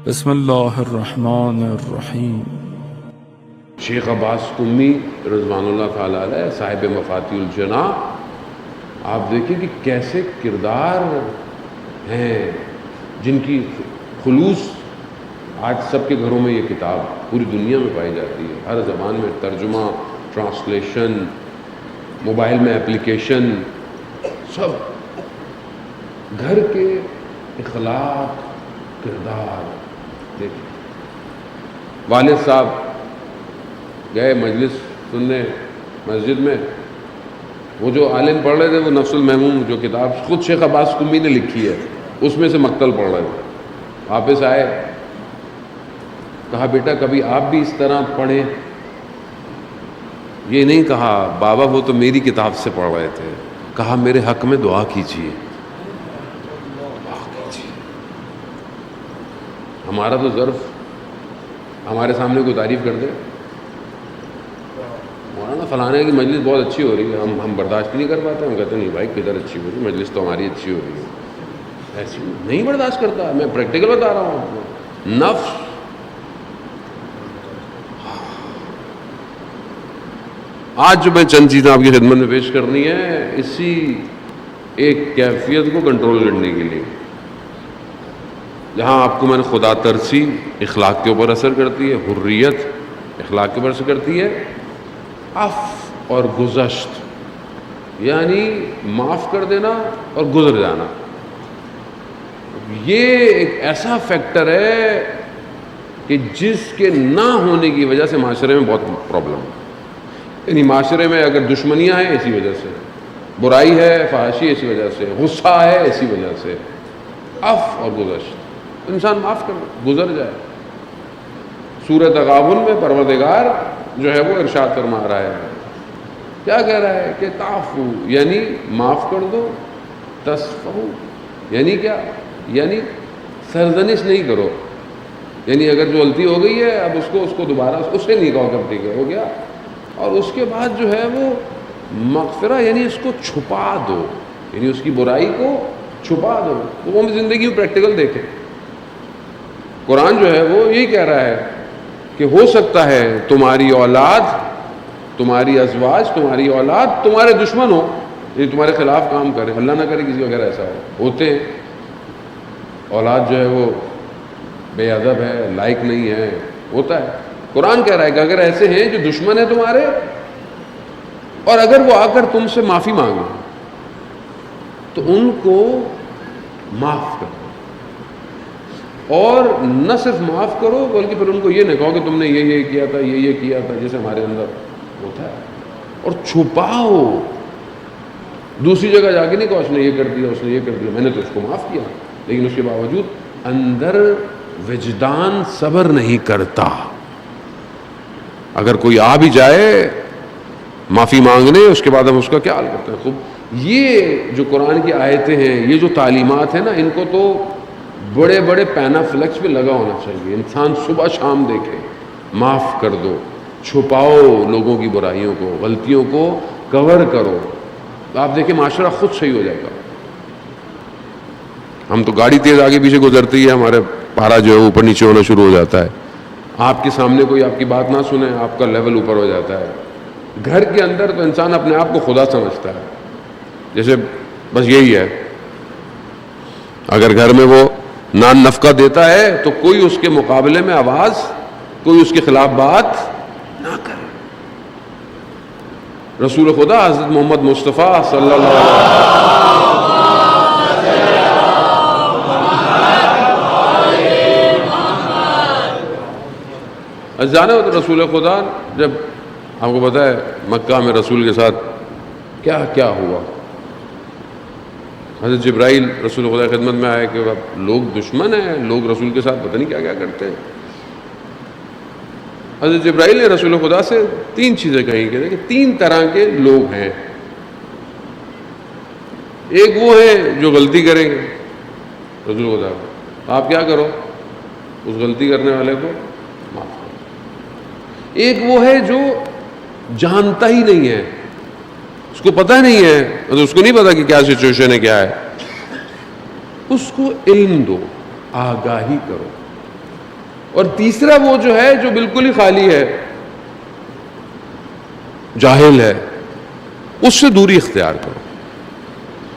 بسم اللہ الرحمن الرحیم۔ شیخ عباس قمی رضوان اللہ تعالیٰ علیہ صاحب مفاتیح الجناح، آپ دیکھیں کہ کیسے کردار ہیں جن کی خلوص آج سب کے گھروں میں یہ کتاب پوری دنیا میں پائی جاتی ہے، ہر زبان میں ترجمہ، ٹرانسلیشن، موبائل میں اپلیکیشن، سب گھر کے اخلاق، کردار دیکھیں۔ والد صاحب گئے مجلس سننے مسجد میں، وہ جو عالم پڑھ رہے تھے وہ نفس المحموم جو کتاب خود شیخ عباس قمی نے لکھی ہے اس میں سے مقتل پڑھ رہے تھے۔ واپس آئے، کہا بیٹا کبھی آپ بھی اس طرح پڑھیں۔ یہ نہیں کہا بابا وہ تو میری کتاب سے پڑھ رہے تھے، کہا میرے حق میں دعا کیجیے۔ ہمارا تو ظرف ہمارے سامنے کوئی تعریف کر دے، مولانا فلانے کی مجلس بہت اچھی ہو رہی ہے، ہم برداشت نہیں کر پاتے، ہم کہتے نہیں بھائی کدھر اچھی ہو رہی ہے، مجلس تو ہماری اچھی ہو رہی ہے، ایسی نہیں برداشت کرتا۔ میں پریکٹیکل بتا رہا ہوں آپ کو، نفس۔ آج جو میں چند چیزیں آپ کی خدمت میں پیش کرنی ہے اسی ایک کیفیت کو کنٹرول کرنے کے لیے، جہاں آپ کو میں نے خدا ترسی اخلاق کے اوپر اثر کرتی ہے، حریت اخلاق کے اوپر اثر کرتی ہے، عفو اور گزشت یعنی معاف کر دینا اور گزر جانا، یہ ایک ایسا فیکٹر ہے کہ جس کے نہ ہونے کی وجہ سے معاشرے میں بہت پرابلم ہے۔ یعنی معاشرے میں اگر دشمنیاں ہیں اسی وجہ سے، برائی ہے، فحاشی اسی وجہ سے، غصہ ہے اسی وجہ سے، عفو اور گزشت، انسان معاف کر گزر جائے۔ سورہ تغابن میں پروردگار جو ہے وہ ارشاد فرما رہا ہے، کیا کہہ رہا ہے کہ تعفو یعنی معاف کر دو، تصفحو یعنی کیا، یعنی سرزنش نہیں کرو، یعنی اگر جو غلطی ہو گئی ہے اب اس کو دوبارہ اسے نہیں کہو کہ ٹھیک ہے ہو گیا، اور اس کے بعد جو ہے وہ مغفرہ یعنی اس کو چھپا دو، یعنی اس کی برائی کو چھپا دو۔ وہ ہم زندگی میں پریکٹیکل دیکھیں، قرآن جو ہے وہ یہی کہہ رہا ہے کہ ہو سکتا ہے تمہاری اولاد، تمہاری ازواج، تمہاری اولاد تمہارے دشمن ہو، یعنی تمہارے خلاف کام کرے، اللہ نہ کرے کسی وغیرہ ایسا ہوتے ہیں، اولاد جو ہے وہ بے ادب ہے، لائق نہیں ہے، ہوتا ہے۔ قرآن کہہ رہا ہے کہ اگر ایسے ہیں جو دشمن ہیں تمہارے، اور اگر وہ آ کر تم سے معافی مانگے تو ان کو معاف کرو، اور نہ صرف معاف کرو بلکہ پھر ان کو یہ نہ کہو کہ تم نے یہ کیا تھا، یہ کیا تھا، جیسے ہمارے اندر ہوتا ہے، اور چھپاؤ۔ دوسری جگہ جا کے نہیں کہو اس نے یہ کر دیا، اس نے یہ کر دیا، میں نے تو اس کو معاف کیا، لیکن اس کے باوجود اندر وجدان صبر نہیں کرتا۔ اگر کوئی آ بھی جائے معافی مانگنے، اس کے بعد ہم اس کا کیا حال کرتے ہیں۔ خوب یہ جو قرآن کی آیتیں ہیں، یہ جو تعلیمات ہیں نا، ان کو تو بڑے بڑے پینا فلیکس پہ لگا ہونا چاہیے، انسان صبح شام دیکھے، معاف کر دو، چھپاؤ لوگوں کی برائیوں کو، غلطیوں کو کور کرو، تو آپ دیکھیں معاشرہ خود صحیح ہو جائے گا۔ ہم تو گاڑی تیز آگے پیچھے گزرتی ہے، ہمارے پارا جو ہے اوپر نیچے ہونا شروع ہو جاتا ہے، آپ کے سامنے کوئی آپ کی بات نہ سنے آپ کا لیول اوپر ہو جاتا ہے۔ گھر کے اندر تو انسان اپنے آپ کو خدا سمجھتا ہے، جیسے بس یہی ہے، اگر گھر میں وہ نان نفقہ دیتا ہے تو کوئی اس کے مقابلے میں آواز، کوئی اس کے خلاف بات نہ کرے۔ رسول خدا حضرت محمد مصطفیٰ صلی اللہ علیہ وسلم جانے ہو تو رسول خدا، جب آپ کو پتہ ہے مکہ میں رسول کے ساتھ کیا کیا ہوا، حضرت جبرائیل رسول خدا کی خدمت میں آئے کہ لوگ دشمن ہیں، لوگ رسول کے ساتھ پتہ نہیں کیا کیا کرتے ہیں۔ حضرت جبرائیل نے رسول خدا سے 3 چیزیں کہیں کہ 3 طرح کے لوگ ہیں۔ ایک وہ ہے جو غلطی کریں گے، رسول خدا آپ کیا کرو، اس غلطی کرنے والے کو معاف کرو۔ ایک وہ ہے جو جانتا ہی نہیں ہے، اس کو پتہ نہیں ہے، مطلب اس کو نہیں پتا کہ کیا سچویشن ہے، کیا ہے، اس کو علم دو، آگاہی کرو۔ اور تیسرا وہ جو ہے جو بالکل ہی خالی ہے، جاہل ہے، اس سے دوری اختیار کرو.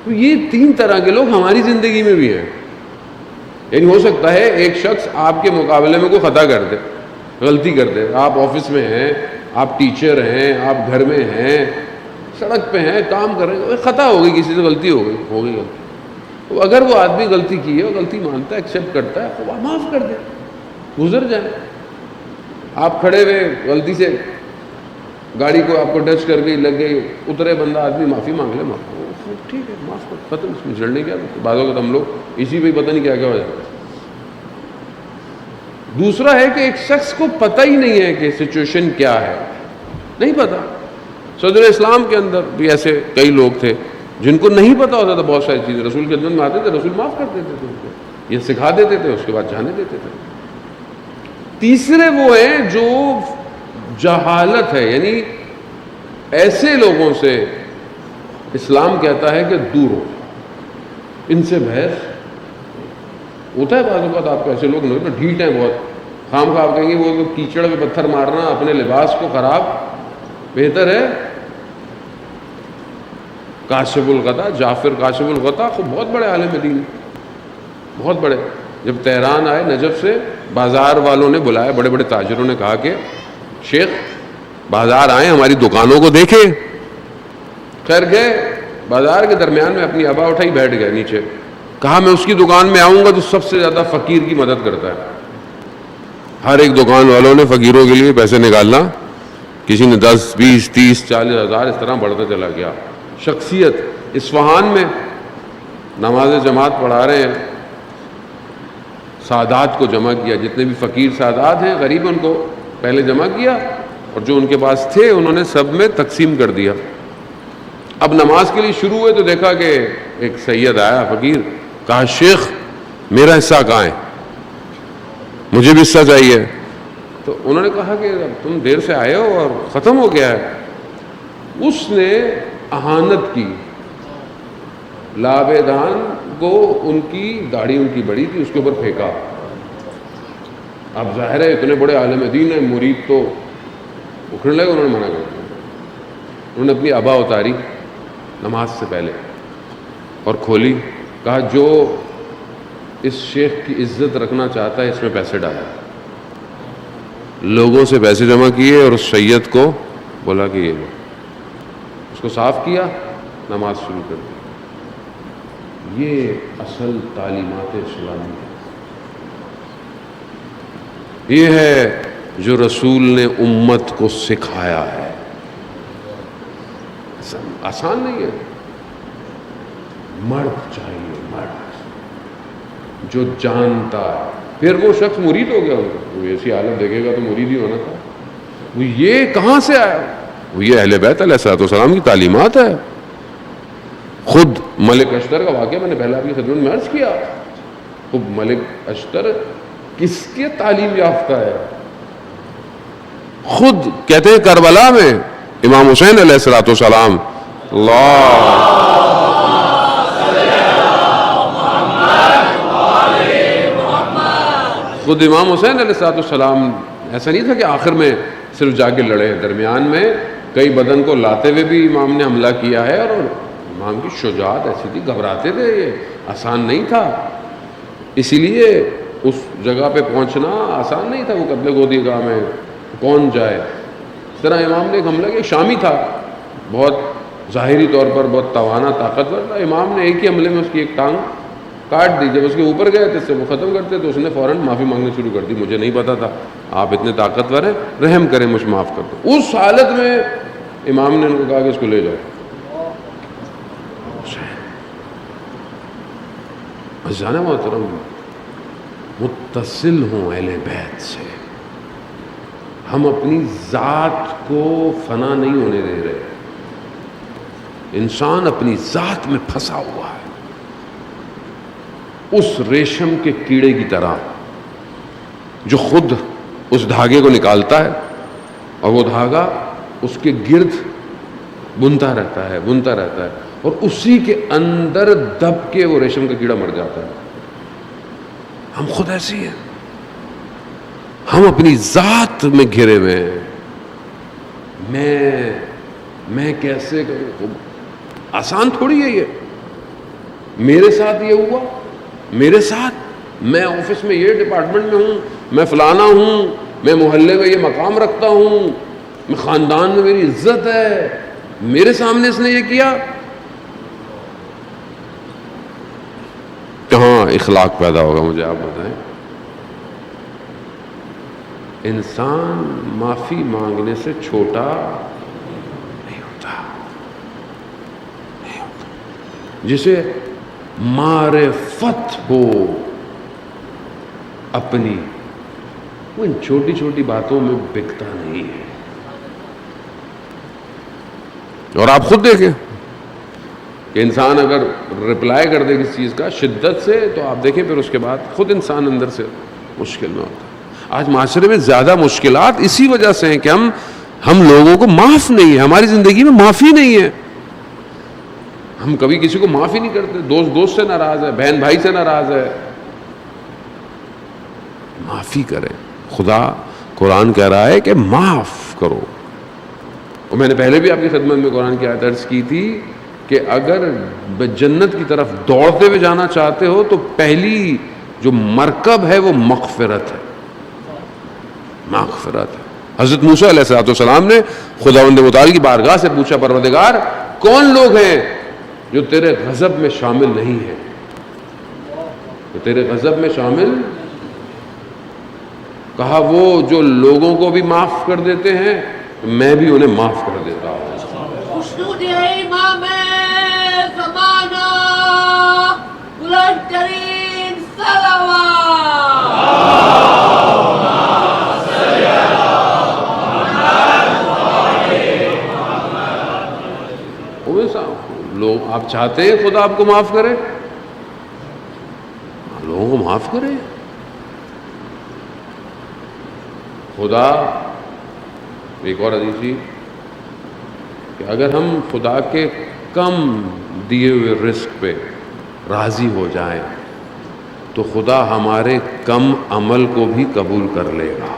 تو یہ 3 طرح کے لوگ ہماری زندگی میں بھی ہیں. یعنی ہو سکتا ہے ایک شخص آپ کے مقابلے میں کوئی خطا کر دے، غلطی کر دے. آپ آفس میں ہیں، آپ ٹیچر ہیں، آپ گھر میں ہیں، سڑک پہ ہیں، کام کر رہے ہیں، خطا ہو گئی، کسی سے غلطی ہو گئی غلطی. تو اگر وہ آدمی غلطی کی ہے، غلطی مانتا ہے، ایکسیپٹ کرتا ہے، تو وہ معاف کر دے، گزر جائیں. آپ کھڑے ہوئے غلطی سے گاڑی کو آپ کو ٹچ کر گئی، لگ گئی، اترے بندہ، آدمی معافی مانگ لے، معاف ٹھیک ہے، معاف کر، ختم، اس میں جڑنے کیا. بعض اوقات ہم لوگ اسی پہ پتہ نہیں کیا کیا ہو جاتا ہے. دوسرا ہے کہ ایک شخص کو پتہ ہی نہیں ہے کہ سچویشن کیا ہے، نہیں پتہ. صدر اسلام کے اندر بھی ایسے کئی لوگ تھے جن کو نہیں پتہ ہوتا تھا بہت ساری چیزیں. رسول کے خدمت میں آتے تھے، رسول معاف کر دیتے تھے ان کو، یہ سکھا دیتے تھے، اس کے بعد جانے دیتے تھے. تیسرے وہ ہیں جو جہالت ہے، یعنی ایسے لوگوں سے اسلام کہتا ہے کہ دور ہو، ان سے بحث. ہوتا ہے بعض اوقات آپ کو ایسے لوگ نہیں ڈھیٹ ہیں بہت، خام خواہ آپ کہیں گے وہ کیچڑ میں پتھر مارنا اپنے لباس کو خراب بہتر ہے. کاشف الغطا، جعفر کاشف الغطا بہت بڑے عالم دین، بہت بڑے. جب تہران آئے نجف سے، بازار والوں نے بلایا، بڑے بڑے تاجروں نے کہا کہ شیخ بازار آئیں، ہماری دکانوں کو دیکھیں. خیر گئے بازار کے درمیان میں، اپنی ابا اٹھائی، بیٹھ گئے نیچے. کہا میں اس کی دکان میں آؤں گا تو سب سے زیادہ فقیر کی مدد کرتا ہے. ہر ایک دکان والوں نے فقیروں کے لیے پیسے نکالنا، کسی نے 10 20 30 40 ہزار، اس طرح بڑھتا چلا گیا. شخصیت. اصفہان میں نماز جماعت پڑھا رہے ہیں، سادات کو جمع کیا، جتنے بھی فقیر سادات ہیں، غریب، ان کو پہلے جمع کیا، اور جو ان کے پاس تھے انہوں نے سب میں تقسیم کر دیا. اب نماز کے لیے شروع ہوئے تو دیکھا کہ ایک سید آیا فقیر. کہا شیخ میرا حصہ کہاں ہے، مجھے بھی حصہ چاہیے. تو انہوں نے کہا کہ تم دیر سے آئے ہو اور ختم ہو گیا ہے. اس نے اہانت کی، لابیدان کو، ان کی داڑھی ان کی بڑی تھی، اس کے اوپر پھینکا. اب ظاہر ہے اتنے بڑے عالم دین ہیں، مرید تو اکھڑنے لگے. انہوں نے منع کر دیا. انہوں نے اپنی ابا اتاری نماز سے پہلے اور کھولی. کہا جو اس شیخ کی عزت رکھنا چاہتا ہے اس میں پیسے ڈالا. لوگوں سے پیسے جمع کیے اور اس سید کو بولا کہ یہ لو. اس کو صاف کیا، نماز شروع کر دی. یہ اصل تعلیمات اسلامی ہے. یہ ہے جو رسول نے امت کو سکھایا ہے. آسان نہیں ہے. مرد چاہیے، مرد جو جانتا ہے. پھر وہ شخص مرید ہو گیا، وہ ایسی حالت دیکھے گا تو مرید ہی ہونا تھا. وہ یہ کہاں سے آیا؟ وہ یہ اہل بیت علیہ السلام کی تعلیمات ہے. خود ملک اشتر کا واقعہ میں نے پہلے آپ کی خدمت میں عرض کیا. خود ملک اشتر کس کے تعلیم یافتہ ہے؟ خود کہتے ہیں کربلا میں امام حسین علیہ السلام، اللہ خود امام حسین علیہ السلام، ایسا نہیں تھا کہ آخر میں صرف جا کے لڑے. درمیان میں کئی بدن کو لاتے ہوئے بھی امام نے حملہ کیا ہے، اور امام کی شجاعت ایسی تھی، گھبراتے تھے، یہ آسان نہیں تھا. اسی لیے اس جگہ پہ پہنچنا آسان نہیں تھا. وہ قتل گودی گاہ میں کون جائے. اس طرح امام نے ایک حملہ کیا، شامی تھا، بہت ظاہری طور پر بہت توانا، طاقتور تھا. امام نے ایک ہی حملے میں اس کی ایک ٹانگ کاٹ دی. جب اس کے اوپر گئے تو اس سے وہ ختم کرتے تو اس نے فوراً معافی مانگنے شروع کر دی. مجھے نہیں پتا تھا آپ اتنے طاقتور ہیں، رحم کریں، مجھ معاف کر دو. اس حالت میں امام نے ان کو کہا کہ اس کو لے جاؤ. جانا محترم، متصل ہوں اہل بیت سے. ہم اپنی ذات کو فنا نہیں ہونے دے رہے. انسان اپنی ذات میں پھنسا ہوا ہے، اس ریشم کے کیڑے کی طرح جو خود اس دھاگے کو نکالتا ہے اور وہ دھاگا اس کے گرد بنتا رہتا ہے، بنتا رہتا ہے، اور اسی کے اندر دب کے وہ ریشم کا کیڑا مر جاتا ہے. ہم خود ایسی ہیں. ہم اپنی ذات میں گھرے ہوئے ہیں. میں کیسے کروں؟ آسان تھوڑی ہے یہ. میرے ساتھ یہ ہوا، میرے ساتھ، میں آفس میں یہ ڈپارٹمنٹ میں ہوں، میں فلانا ہوں، میں محلے میں یہ مقام رکھتا ہوں، میں خاندان میں میری عزت ہے، میرے سامنے اس نے یہ کیا. کہاں اخلاق پیدا ہوگا مجھے آپ بتائیں؟ انسان معافی مانگنے سے چھوٹا نہیں ہوتا. جسے معرفت ہو اپنی، وہ ان چھوٹی چھوٹی باتوں میں بکتا نہیں ہے. اور آپ خود دیکھیں کہ انسان اگر رپلائی کر دے کسی چیز کا شدت سے، تو آپ دیکھیں پھر اس کے بعد خود انسان اندر سے مشکل میں ہوتا ہے. آج معاشرے میں زیادہ مشکلات اسی وجہ سے ہیں کہ ہم لوگوں کو معاف نہیں ہے، ہماری زندگی میں معافی نہیں ہے. ہم کبھی کسی کو معاف ہی نہیں کرتے. دوست سے ناراض ہے، بہن بھائی سے ناراض ہے، معافی کریں. خدا قرآن کہہ رہا ہے کہ معاف کرو. اور میں نے پہلے بھی آپ کی خدمت میں قرآن کی آیت عرض کی تھی کہ اگر جنت کی طرف دوڑتے ہوئے جانا چاہتے ہو تو پہلی جو مرکب ہے وہ مغفرت ہے. مغفرت ہے. حضرت موسیٰ علیہ السلام نے خداوند متعال کی بارگاہ سے پوچھا، پروردگار کون لوگ ہیں جو تیرے غضب میں شامل نہیں ہیں؟ جو تیرے غضب میں شامل، کہا وہ جو لوگوں کو بھی معاف کر دیتے ہیں میں بھی انہیں معاف کر دیتا ہوں. لوگ آپ چاہتے ہیں خدا آپ کو معاف کرے؟ لوگوں کو معاف کرے. خدا ایک اور حدیث تھی کہ اگر ہم خدا کے کم دیے ہوئے رزق پہ راضی ہو جائیں تو خدا ہمارے کم عمل کو بھی قبول کر لے گا.